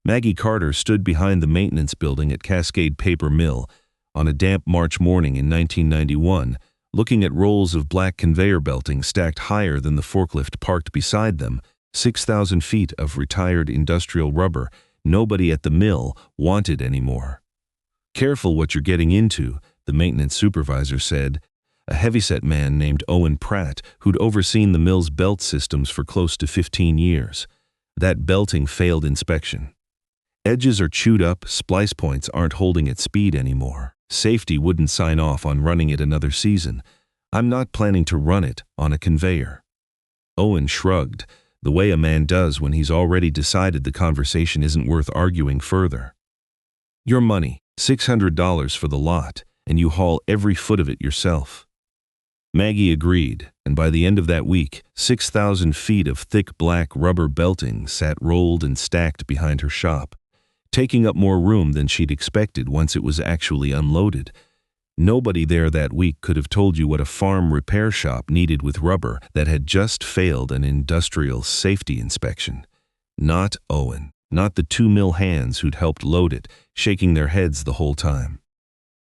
Maggie Carter stood behind the maintenance building at Cascade Paper Mill on a damp March morning in 1991, looking at rolls of black conveyor belting stacked higher than the forklift parked beside them, 6,000 feet of retired industrial rubber nobody at the mill wanted anymore. "Careful what you're getting into," the maintenance supervisor said, a heavyset man named Owen Pratt who'd overseen the mill's belt systems for close to 15 years. "That belting failed inspection. Edges are chewed up, splice points aren't holding its speed anymore. Safety wouldn't sign off on running it another season. I'm not planning to run it on a conveyor." Owen shrugged, the way a man does when he's already decided the conversation isn't worth arguing further. "Your money, $600 for the lot, and you haul every foot of it yourself." Maggie agreed, and by the end of that week, 6,000 feet of thick black rubber belting sat rolled and stacked behind her shop, taking up more room than she'd expected once it was actually unloaded. Nobody there that week could have told you what a farm repair shop needed with rubber that had just failed an industrial safety inspection. Not Owen, not the 2 mill hands who'd helped load it, shaking their heads the whole time.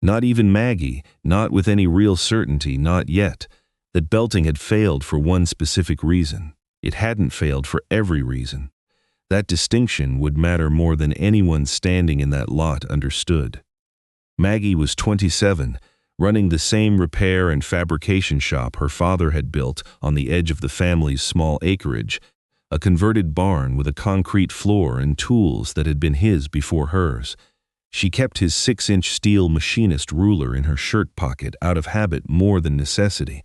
Not even Maggie, not with any real certainty, not yet, that belting had failed for one specific reason. It hadn't failed for every reason. That distinction would matter more than anyone standing in that lot understood. Maggie was 27, running the same repair and fabrication shop her father had built on the edge of the family's small acreage, a converted barn with a concrete floor and tools that had been his before hers. She kept his 6-inch steel machinist ruler in her shirt pocket out of habit more than necessity,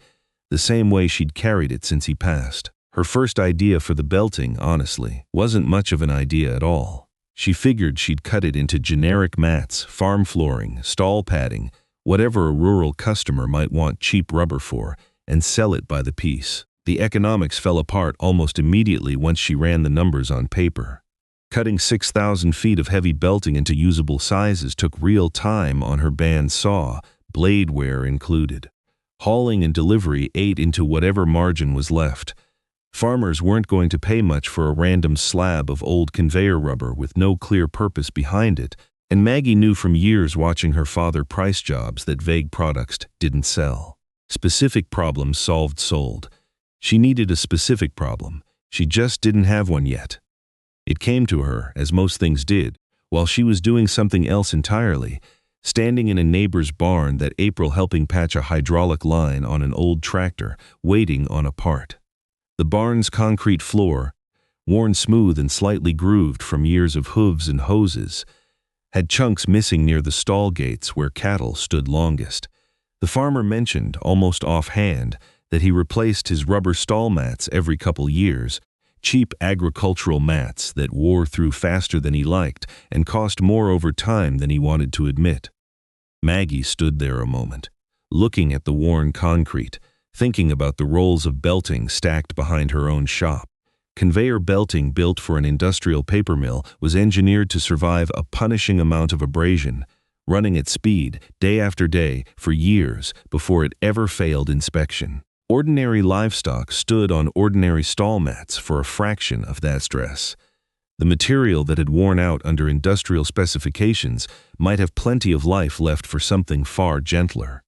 the same way she'd carried it since he passed. Her first idea for the belting, honestly, wasn't much of an idea at all. She figured she'd cut it into generic mats, farm flooring, stall padding, whatever a rural customer might want cheap rubber for, and sell it by the piece. The economics fell apart almost immediately once she ran the numbers on paper. Cutting 6,000 feet of heavy belting into usable sizes took real time on her band saw, blade wear included. Hauling and delivery ate into whatever margin was left. Farmers weren't going to pay much for a random slab of old conveyor rubber with no clear purpose behind it, and Maggie knew from years watching her father price jobs that vague products didn't sell. Specific problems solved sold. She needed a specific problem. She just didn't have one yet. It came to her, as most things did, while she was doing something else entirely, standing in a neighbor's barn that April helping patch a hydraulic line on an old tractor, waiting on a part. The barn's concrete floor, worn smooth and slightly grooved from years of hooves and hoses, had chunks missing near the stall gates where cattle stood longest. The farmer mentioned, almost offhand, that he replaced his rubber stall mats every couple years, cheap agricultural mats that wore through faster than he liked and cost more over time than he wanted to admit. Maggie stood there a moment, looking at the worn concrete, thinking about the rolls of belting stacked behind her own shop. Conveyor belting built for an industrial paper mill was engineered to survive a punishing amount of abrasion, running at speed, day after day, for years before it ever failed inspection. Ordinary livestock stood on ordinary stall mats for a fraction of that stress. The material that had worn out under industrial specifications might have plenty of life left for something far gentler.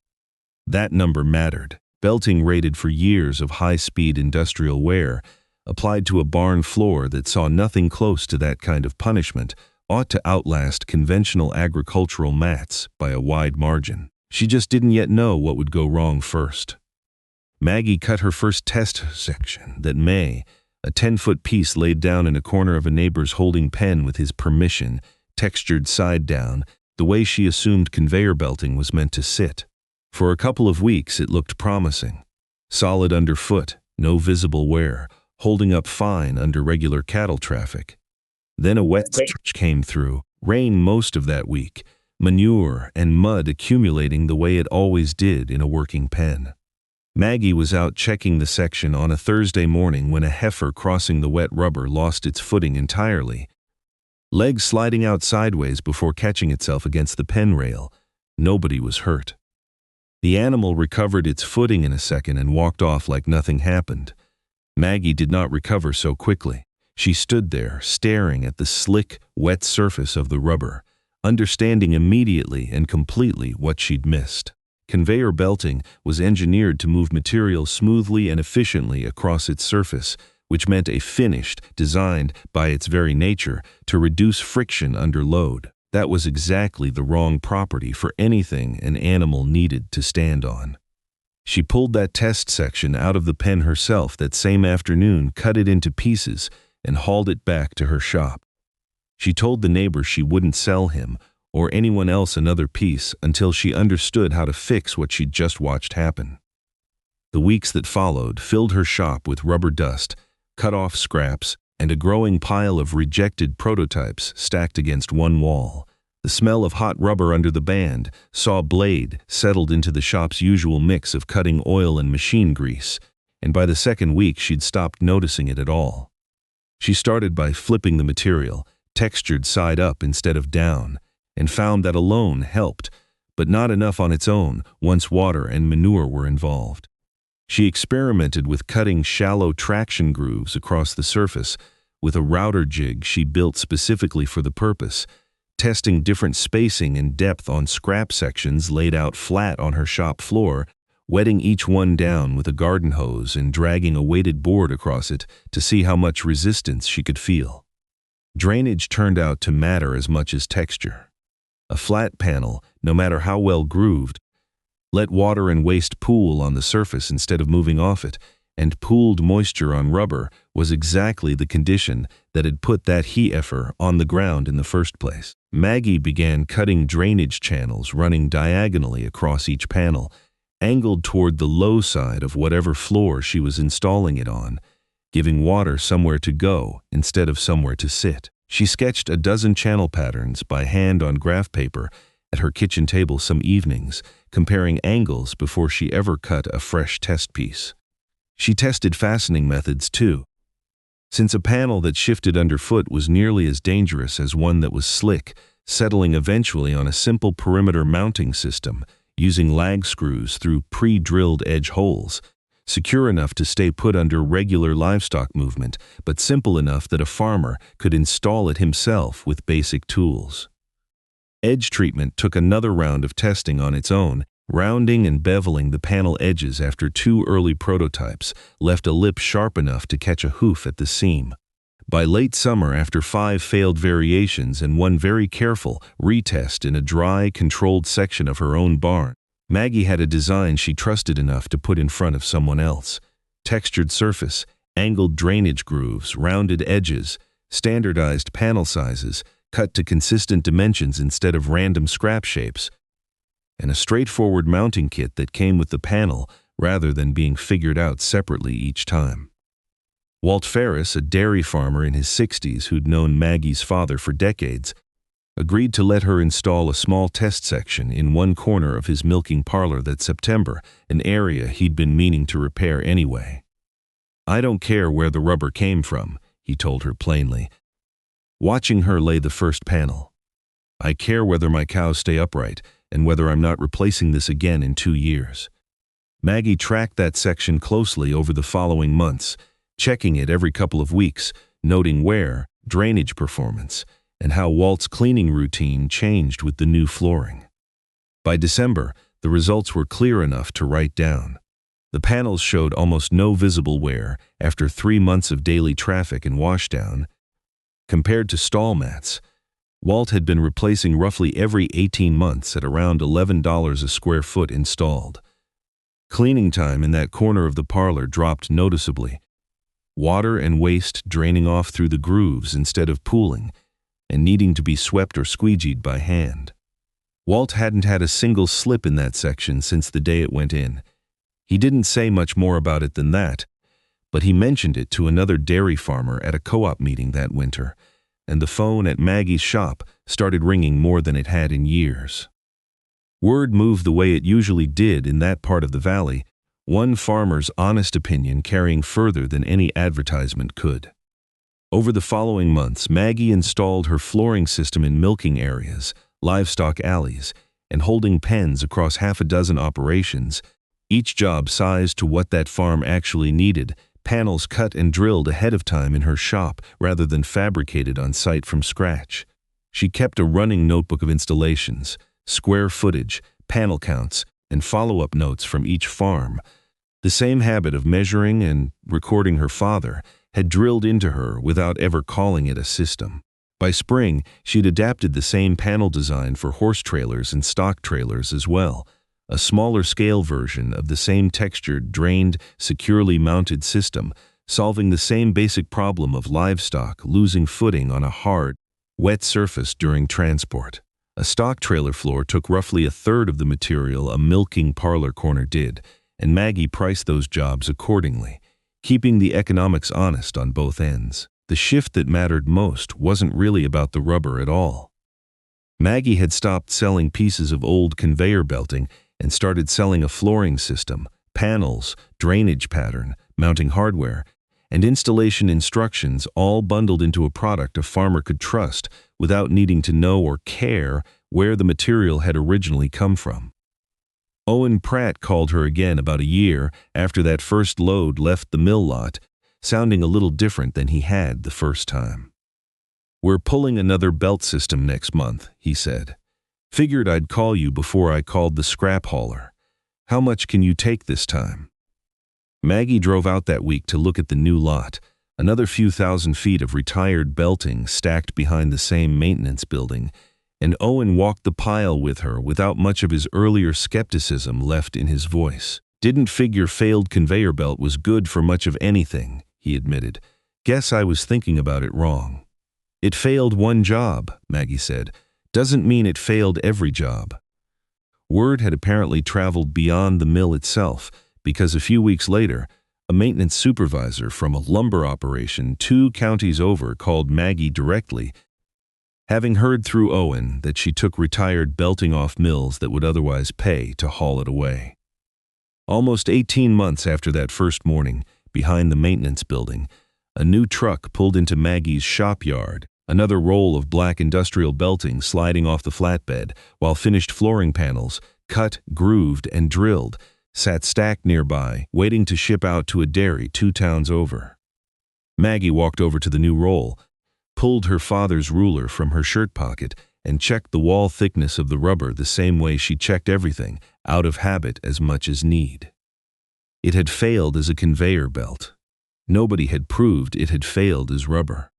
That number mattered. Belting rated for years of high-speed industrial wear, applied to a barn floor that saw nothing close to that kind of punishment, ought to outlast conventional agricultural mats by a wide margin. She just didn't yet know what would go wrong first. Maggie cut her first test section that May, a 10-foot piece laid down in a corner of a neighbor's holding pen with his permission, textured side down, the way she assumed conveyor belting was meant to sit. For a couple of weeks it looked promising. Solid underfoot, no visible wear, holding up fine under regular cattle traffic. Then a wet stretch came through, rain most of that week, manure and mud accumulating the way it always did in a working pen. Maggie was out checking the section on a Thursday morning when a heifer crossing the wet rubber lost its footing entirely, legs sliding out sideways before catching itself against the pen rail. Nobody was hurt. The animal recovered its footing in a second and walked off like nothing happened. Maggie did not recover so quickly. She stood there, staring at the slick, wet surface of the rubber, understanding immediately and completely what she'd missed. Conveyor belting was engineered to move material smoothly and efficiently across its surface, which meant a finished, designed by its very nature to reduce friction under load. That was exactly the wrong property for anything an animal needed to stand on. She pulled that test section out of the pen herself that same afternoon, cut it into pieces, and hauled it back to her shop. She told the neighbor she wouldn't sell him or anyone else another piece until she understood how to fix what she'd just watched happen. The weeks that followed filled her shop with rubber dust, cut-off scraps, and a growing pile of rejected prototypes stacked against one wall. The smell of hot rubber under the band, saw blade, settled into the shop's usual mix of cutting oil and machine grease, and by the second week she'd stopped noticing it at all. She started by flipping the material, textured side up instead of down, and found that alone helped, but not enough on its own once water and manure were involved. She experimented with cutting shallow traction grooves across the surface with a router jig she built specifically for the purpose, testing different spacing and depth on scrap sections laid out flat on her shop floor, wetting each one down with a garden hose and dragging a weighted board across it to see how much resistance she could feel. Drainage turned out to matter as much as texture. A flat panel, no matter how well grooved, let water and waste pool on the surface instead of moving off it, and pooled moisture on rubber was exactly the condition that had put that heifer on the ground in the first place. Maggie began cutting drainage channels running diagonally across each panel, angled toward the low side of whatever floor she was installing it on, giving water somewhere to go instead of somewhere to sit. She sketched a dozen channel patterns by hand on graph paper at her kitchen table some evenings, comparing angles before she ever cut a fresh test piece. She tested fastening methods too, since a panel that shifted underfoot was nearly as dangerous as one that was slick, settling eventually on a simple perimeter mounting system using lag screws through pre-drilled edge holes, secure enough to stay put under regular livestock movement, but simple enough that a farmer could install it himself with basic tools. Edge treatment took another round of testing on its own. Rounding and beveling the panel edges after 2 early prototypes left a lip sharp enough to catch a hoof at the seam. By late summer, after 5 failed variations and 1 very careful retest in a dry, controlled section of her own barn, Maggie had a design she trusted enough to put in front of someone else. Textured surface, angled drainage grooves, rounded edges, standardized panel sizes, cut to consistent dimensions instead of random scrap shapes, and a straightforward mounting kit that came with the panel rather than being figured out separately each time. Walt Ferris, a dairy farmer in his 60s who'd known Maggie's father for decades, agreed to let her install a small test section in one corner of his milking parlor that September, an area he'd been meaning to repair anyway. "I don't care where the rubber came from," he told her plainly, watching her lay the first panel. "I care whether my cows stay upright and whether I'm not replacing this again in 2 years." Maggie tracked that section closely over the following months, checking it every couple of weeks, noting wear, drainage performance, and how Walt's cleaning routine changed with the new flooring. By December, the results were clear enough to write down. The panels showed almost no visible wear after 3 months of daily traffic and washdown. Compared to stall mats, Walt had been replacing roughly every 18 months at around $11 a square foot installed. Cleaning time in that corner of the parlor dropped noticeably, water and waste draining off through the grooves instead of pooling, and needing to be swept or squeegeed by hand. Walt hadn't had a single slip in that section since the day it went in. He didn't say much more about it than that, but he mentioned it to another dairy farmer at a co-op meeting that winter, and the phone at Maggie's shop started ringing more than it had in years. Word moved the way it usually did in that part of the valley, one farmer's honest opinion carrying further than any advertisement could. Over the following months, Maggie installed her flooring system in milking areas, livestock alleys, and holding pens across 6 operations, each job sized to what that farm actually needed, panels cut and drilled ahead of time in her shop rather than fabricated on site from scratch. She kept a running notebook of installations, square footage, panel counts, and follow-up notes from each farm. The same habit of measuring and recording her father had drilled into her without ever calling it a system. By spring, she'd adapted the same panel design for horse trailers and stock trailers as well, a smaller scale version of the same textured, drained, securely mounted system, solving the same basic problem of livestock losing footing on a hard, wet surface during transport. A stock trailer floor took roughly a third of the material a milking parlor corner did, and Maggie priced those jobs accordingly, keeping the economics honest on both ends. The shift that mattered most wasn't really about the rubber at all. Maggie had stopped selling pieces of old conveyor belting and started selling a flooring system, panels, drainage pattern, mounting hardware, and installation instructions all bundled into a product a farmer could trust without needing to know or care where the material had originally come from. Owen Pratt called her again about a year after that first load left the mill lot, sounding a little different than he had the first time. "We're pulling another belt system next month," he said. "Figured I'd call you before I called the scrap hauler. How much can you take this time?" Maggie drove out that week to look at the new lot, another few thousand feet of retired belting stacked behind the same maintenance building, and Owen walked the pile with her without much of his earlier skepticism left in his voice. "Didn't figure failed conveyor belt was good for much of anything," he admitted. "Guess I was thinking about it wrong." "It failed one job," Maggie said. "Doesn't mean it failed every job." Word had apparently traveled beyond the mill itself, because a few weeks later, a maintenance supervisor from a lumber operation 2 counties over called Maggie directly, having heard through Owen that she took retired belting off mills that would otherwise pay to haul it away. Almost 18 months after that first morning, behind the maintenance building, a new truck pulled into Maggie's shop yard, another roll of black industrial belting sliding off the flatbed, while finished flooring panels, cut, grooved, and drilled, sat stacked nearby, waiting to ship out to a dairy 2 towns over. Maggie walked over to the new roll, pulled her father's ruler from her shirt pocket, and checked the wall thickness of the rubber the same way she checked everything, out of habit as much as need. It had failed as a conveyor belt. Nobody had proved it had failed as rubber.